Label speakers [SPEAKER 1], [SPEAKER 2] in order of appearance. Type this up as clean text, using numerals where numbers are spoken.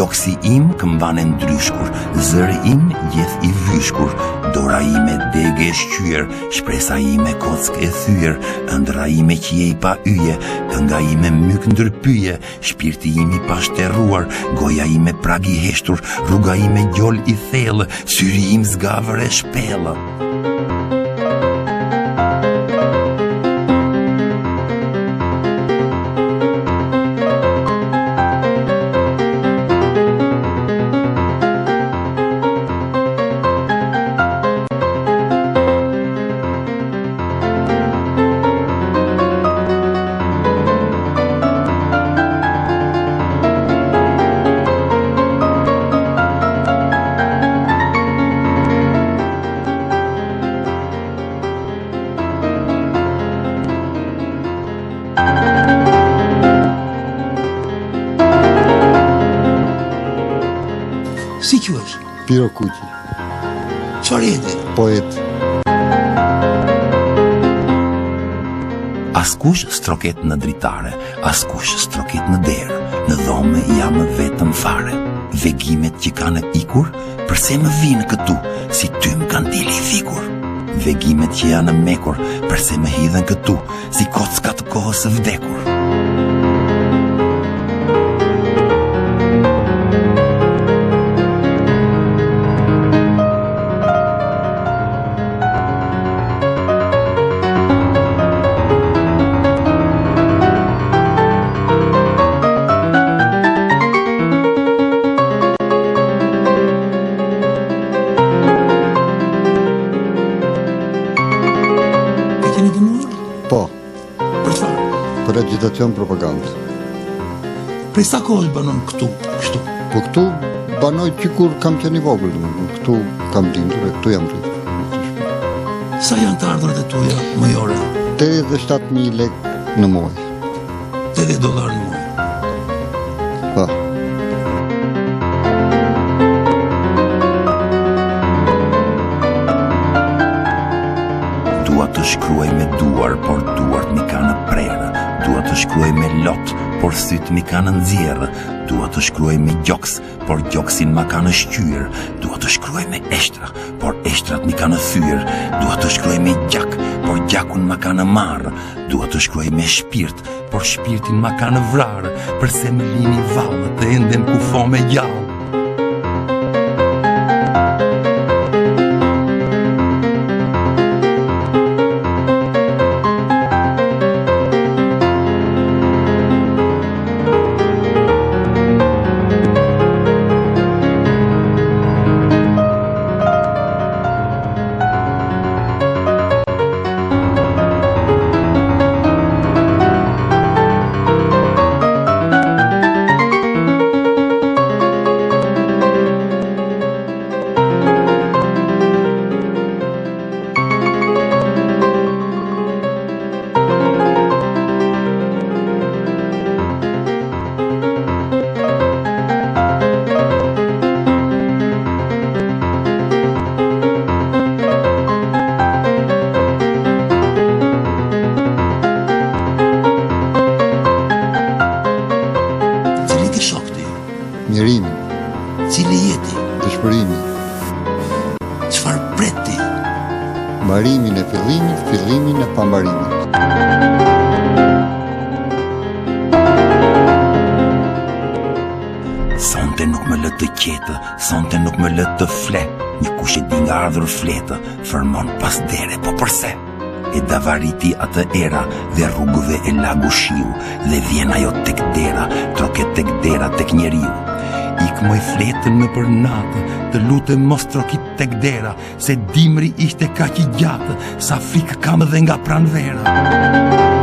[SPEAKER 1] Gjoksi im këmbane ndryshkur, zëri im gjeth I vyshkur, dora ime dege shqyer, shpresa ime kock e thyer, ëndra ime qiej pa yje, kënga ime myk ndërpyje, shpirti im I pashterruar, goja ime prag I heshtur, rruga ime gjol I thellë, syri im zgavër e shpellë.
[SPEAKER 2] Si quhesh?
[SPEAKER 3] Piro Kuqi.
[SPEAKER 2] Çfarë jeti?
[SPEAKER 3] Poet.
[SPEAKER 1] Askush stroket në dritare, askush stroket në derë, në dhome jam vetëm fare. Vegimet që kanë ikur, përse më vinë këtu, si ty më kanë dili I fikur. Vegimet që janë mekur, përse më hidhen këtu, si kocka të kohës së vdekur.
[SPEAKER 3] Po,
[SPEAKER 2] Për çfarë?
[SPEAKER 3] për agitacion propagandë.
[SPEAKER 2] Prej sa kohë banon këtu, kështu?
[SPEAKER 3] Po këtu banoj që kur kam qenë I vogël, domethënë, këtu kam lindur e këtu jam rritur.
[SPEAKER 2] Sa janë të ardhurat e tuaja mujore?
[SPEAKER 3] 87.000 lekë në muaj.
[SPEAKER 2] $80 në muaj.
[SPEAKER 3] Po.
[SPEAKER 1] Dua të shkruaj me duar, por duart mi kanë prerë. Dua të shkruaj me lot, por syt mi kanë nxjerrë. Dua të shkruaj me gjoks, por gjoksin ma kanë shqyr. Dua të shkruaj me eshtra, por eshtrat mi kanë thyr. Dua të shkruaj me gjak, por gjakun ma kanë marrë. Dua të shkruaj me shpirt, por shpirtin ma kanë vrarë. Përse më lini vallë të enden ku fo me gjallë.
[SPEAKER 3] Mjerimi,
[SPEAKER 2] Cili jeti?
[SPEAKER 3] dëshpërimi,
[SPEAKER 2] Çfarë preti?
[SPEAKER 3] mbarimin e fillimit, fillimin e pambarimit.
[SPEAKER 1] Sonte nuk më lë të qetë, sonte nuk më lë të fle. Një kush e di nga ardhur fletë, fërmon pas dere, po përse? E davariti atë era dhe rrugëve e lagu shiu, dhe vjen ajo tek dera, troket tek dera tek njeriu. Ik moj fletën në për natë, të lutem mos trokit tek dera, se dimri ishte kaq I gjatë, sa frikë kam dhe nga pranvera.